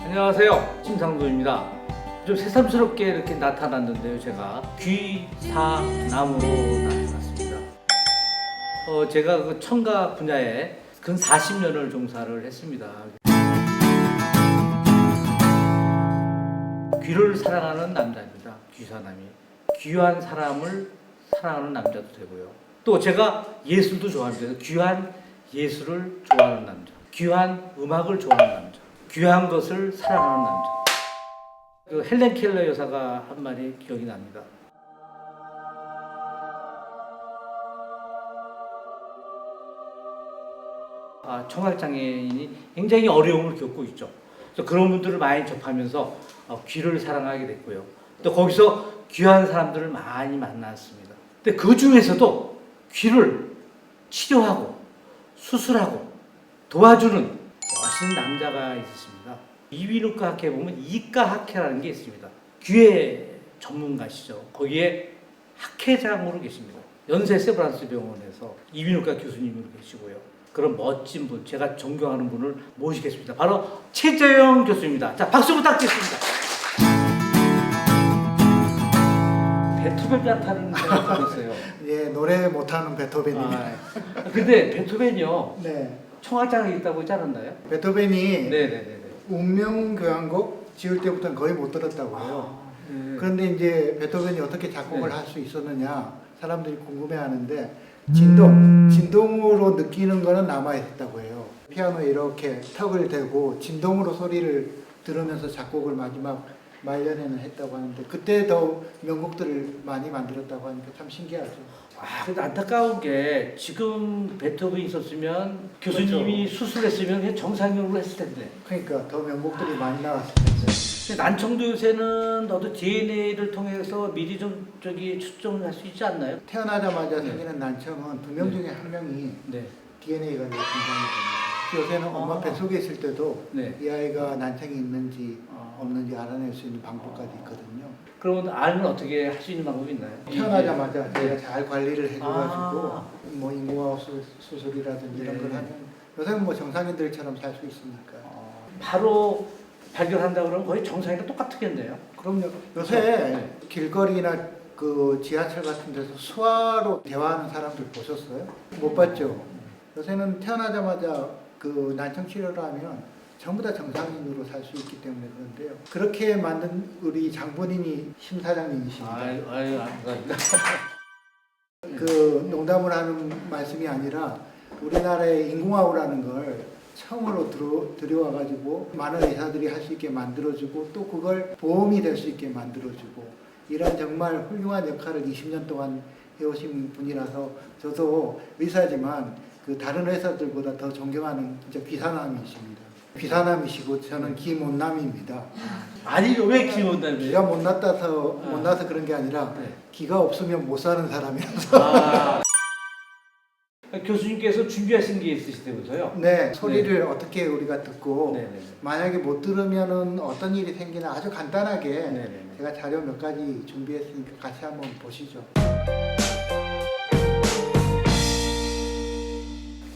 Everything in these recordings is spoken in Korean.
안녕하세요, 심상도입니다. 좀 새삼스럽게 이렇게 나타났는데요, 제가 귀사나무로 나타났습니다. 제가 그 청각 분야에 근 40년을 종사를 했습니다. 귀를 사랑하는 남자입니다. 귀사남이 귀한 사람을 사랑하는 남자도 되고요. 또 제가 예술도 좋아합니다. 귀한 예술을 좋아하는 남자, 귀한 음악을 좋아하는 남자, 귀한 것을 사랑하는 남자. 그 헬렌 켈러 여사가 한 말이 기억이 납니다. 청각장애인이 굉장히 어려움을 겪고 있죠. 그래서 그런 분들을 많이 접하면서 귀를 사랑하게 됐고요. 또 거기서 귀한 사람들을 많이 만났습니다. 근데 그 중에서도 귀를 치료하고 수술하고 도와주는 멋있는 남자가 있었습니다. 이비인후과 학회에 보면 이과 학회라는 게 있습니다. 귀의 전문가시죠. 거기에 학회장으로 계십니다. 연세 세브란스 병원에서 이비인후과 교수님으로 계시고요. 그런 멋진 분, 제가 존경하는 분을 모시겠습니다. 바로 최재영 교수입니다. 자, 박수 부탁드리겠습니다. 베토벤 같다는 생각이 들었어요. 예, 노래 못하는 베토벤입니다. 근데 베토벤이요. 네. 청각장애 있다고 했지 않았나요? 베토벤이 네네네. 운명교향곡 지을 때부터는 거의 못 들었다고 해요. 네. 그런데 이제 베토벤이 어떻게 작곡을 할 수 있었느냐 사람들이 궁금해하는데 진동으로 느끼는 거는 남아있었다고 해요. 피아노에 이렇게 턱을 대고 진동으로 소리를 들으면서 작곡을 마지막 말년에는 했다고 하는데 그때 더 명곡들을 많이 만들었다고 하니까 참 신기하죠. 근데 안타까운 게 지금 베토벤이 있었으면 교수님이 그렇죠. 수술했으면 그냥 정상적으로 했을 텐데. 그러니까 더 명곡들이 많이 나왔을 텐데. 근데 난청도 요새는 너도 DNA를 통해서 미리 좀 추정을 할 수 있지 않나요? 태어나자마자 생기는 난청은 두 명 중에 한 명이 네. DNA가 증상이 됩니다. 요새는 엄마 뱃속에 있을 때도 네. 이 아이가 난청이 있는지 없는지 알아낼 수 있는 방법까지 있거든요. 그러면 알면 어떻게 할 수 있는 방법이 있나요? 태어나자마자 네. 제가 잘 관리를 해줘가지고 뭐 인공호흡 수술이라든지 이런 걸 하면 요새는 뭐 정상인들처럼 살 수 있으니까. 바로 발견한다 그러면 거의 정상이랑 똑같겠네요. 그럼요. 요새 길거리나 그 지하철 같은 데서 수화로 대화하는 사람들 보셨어요? 못 봤죠? 요새는 태어나자마자 그 난청 치료를 하면 전부 다 정상인으로 살 수 있기 때문에 그런데요. 그렇게 만든 우리 장본인이 심 사장님이십니다. 감사합니다. 그 농담을 하는 말씀이 아니라 우리나라에 인공호흡이라는 걸 처음으로 들여와가지고 많은 의사들이 할 수 있게 만들어주고 또 그걸 보험이 될 수 있게 만들어주고 이런 정말 훌륭한 역할을 20년 동안 해오신 분이라서 저도 의사지만 그 다른 의사들보다 더 존경하는 진짜 귀사남이십니다. 귀사남이시고 저는 귀못남입니다. 아니 왜 기운다며? 귀가 못나서 그런 게 아니라 귀가 없으면 못 사는 사람이라서. 교수님께서 준비하신 게 있으시다면서요? 네, 소리를 어떻게 우리가 듣고 네네. 만약에 못 들으면은 어떤 일이 생기나 아주 간단하게 네네. 제가 자료 몇 가지 준비했으니까 같이 한번 보시죠.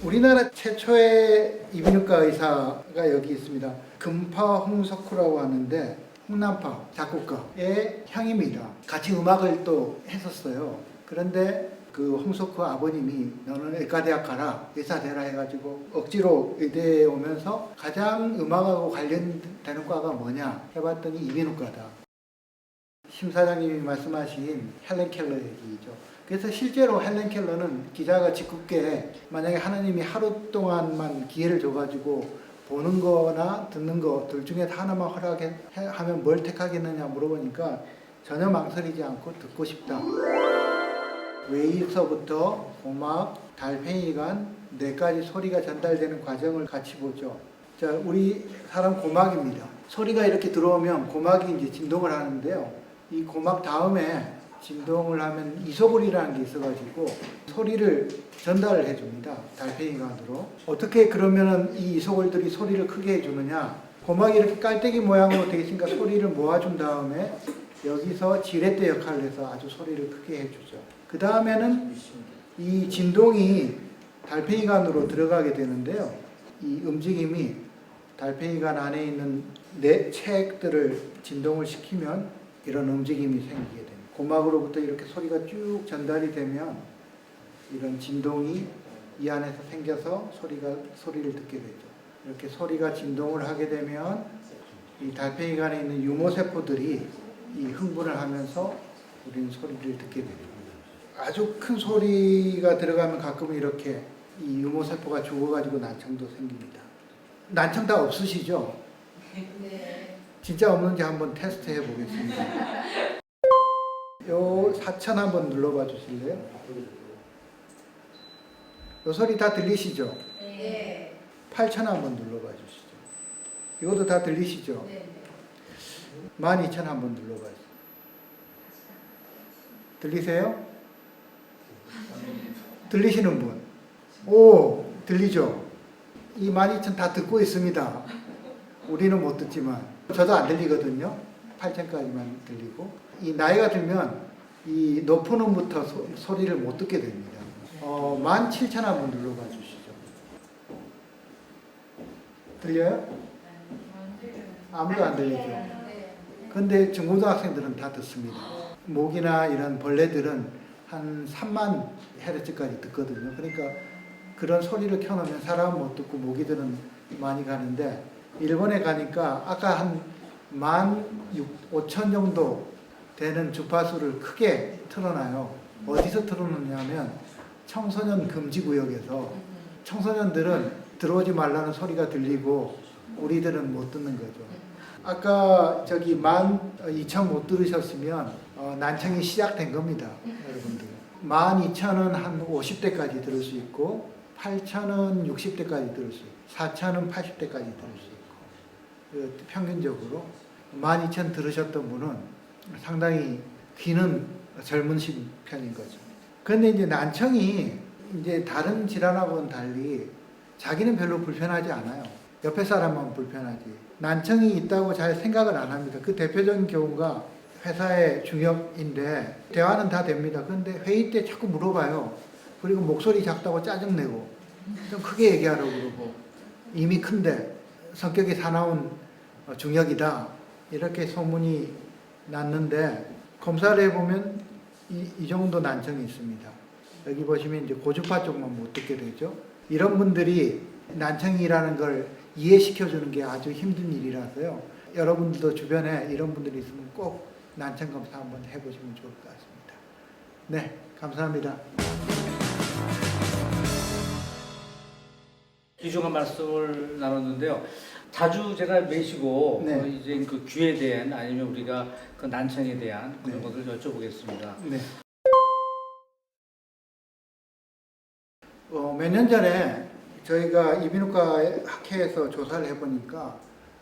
우리나라 최초의 이비인후과 의사가 여기 있습니다. 금파 홍석후라고 하는데 홍남파 작곡가의 형입니다. 같이 음악을 또 했었어요. 그런데 그 홍석후 아버님이 너는 의과대학 가라 의사 되라 해가지고 억지로 의대에 오면서 가장 음악하고 관련되는 과가 뭐냐 해봤더니 이비인후과다. 심 사장님이 말씀하신 헬렌 켈러 얘기죠. 그래서 실제로 헬렌 켈러는 기자가 짓궂게 만약에 하나님이 하루 동안만 기회를 줘가지고 보는 거나 듣는 거 둘 중에 하나만 허락하면 뭘 택하겠느냐 물어보니까 전혀 망설이지 않고 듣고 싶다. 외에서부터 고막, 달팽이관, 뇌까지 소리가 전달되는 과정을 같이 보죠. 자, 우리 사람 고막입니다. 소리가 이렇게 들어오면 고막이 이제 진동을 하는데요. 이 고막 다음에 진동을 하면 이소골이라는 게 있어가지고 소리를 전달을 해줍니다. 달팽이관으로. 어떻게 그러면은 이 이소골들이 소리를 크게 해주느냐? 고막이 이렇게 깔때기 모양으로 되어 있으니까 소리를 모아준 다음에 여기서 지렛대 역할을 해서 아주 소리를 크게 해주죠. 그 다음에는 이 진동이 달팽이관으로 들어가게 되는데요. 이 움직임이 달팽이관 안에 있는 체액들을 진동을 시키면 이런 움직임이 생기게 됩니다. 고막으로부터 이렇게 소리가 쭉 전달이 되면 이런 진동이 이 안에서 생겨서 소리를 듣게 되죠. 이렇게 소리가 진동을 하게 되면 이 달팽이관에 있는 유모세포들이 이 흥분을 하면서 우리는 소리를 듣게 됩니다. 아주 큰 소리가 들어가면 가끔은 이렇게 이 유모세포가 죽어가지고 난청도 생깁니다. 난청 다 없으시죠? 네. 진짜 없는지 한번 테스트 해보겠습니다. 요 4천 한번 눌러봐 주실래요? 요 소리 다 들리시죠? 네. 8천 한번 눌러봐 주시죠. 이것도 다 들리시죠? 네. 12,000 한번 눌러봐 주세요. 들리세요? 들리시는 분? 오, 들리죠? 이 12,000 다 듣고 있습니다. 우리는 못 듣지만 저도 안 들리거든요. 8,000까지만 들리고 이 나이가 들면 이 높은 음부터 소리를 못 듣게 됩니다. 17,000 한번 눌러봐 주시죠. 들려요? 아무도 안 들리죠? 근데 중고등학생들은 다 듣습니다. 모기나 이런 벌레들은 한 3만 헤르츠까지 듣거든요. 그러니까 그런 소리를 켜놓으면 사람은 못 듣고 모기들은 많이 가는데 일본에 가니까 아까 한 15,000 정도 되는 주파수를 크게 틀어놔요. 어디서 틀어놓냐면 청소년 금지구역에서 청소년들은 들어오지 말라는 소리가 들리고 우리들은 못 듣는 거죠. 아까 저기 12,000 못 들으셨으면 난청이 시작된 겁니다. 여러분들. 12,000은 한 50대까지 들을 수 있고 8,000은 60대까지 들을 수 있고 4,000은 80대까지 들을 수 있고 평균적으로 12,000 들으셨던 분은 상당히 귀는 젊으신 편인 거죠. 그런데 이제 난청이 이제 다른 질환하고는 달리 자기는 별로 불편하지 않아요. 옆에 사람만 불편하지. 난청이 있다고 잘 생각을 안 합니다. 그 대표적인 경우가 회사의 중역인데 대화는 다 됩니다. 그런데 회의 때 자꾸 물어봐요. 그리고 목소리 작다고 짜증내고 좀 크게 얘기하라고 그러고 이미 큰데 성격이 사나운 중역이다. 이렇게 소문이 났는데 검사를 해보면 이 정도 난청이 있습니다. 여기 보시면 이제 고주파 쪽만 못 듣게 되죠. 이런 분들이 난청이라는 걸 이해시켜주는 게 아주 힘든 일이라서요. 여러분들도 주변에 이런 분들이 있으면 꼭 난청 검사 한번 해보시면 좋을 것 같습니다. 네, 감사합니다. 귀중한 말씀을 나눴는데요. 자주 제가 매시고 네. 이제 그 귀에 대한 아니면 우리가 그 난청에 대한 그런 네. 것을 여쭤보겠습니다. 네. 몇 년 전에 저희가 이비인후과 학회에서 조사를 해보니까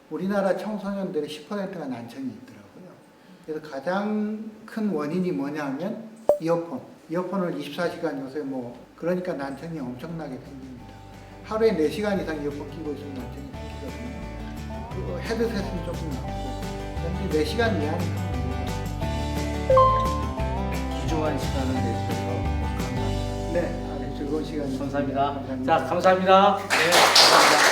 우리나라 청소년들의 10%가 난청이 있더라고요. 그래서 가장 큰 원인이 뭐냐면 이어폰. 이어폰을 24시간 요새 그러니까 난청이 엄청나게 생깁니다. 하루에 4시간 이상 이어폰 끼고 있으면 난청이 생기거든요. 그 헤드셋은 조금 낫고, 그런데 4시간 이하니까 귀중한 시간을 내주셔서 감사합니다. 네, 아주 즐거운 시간이었습니다. 감사합니다. 자, 감사합니다. 네, 감사합니다.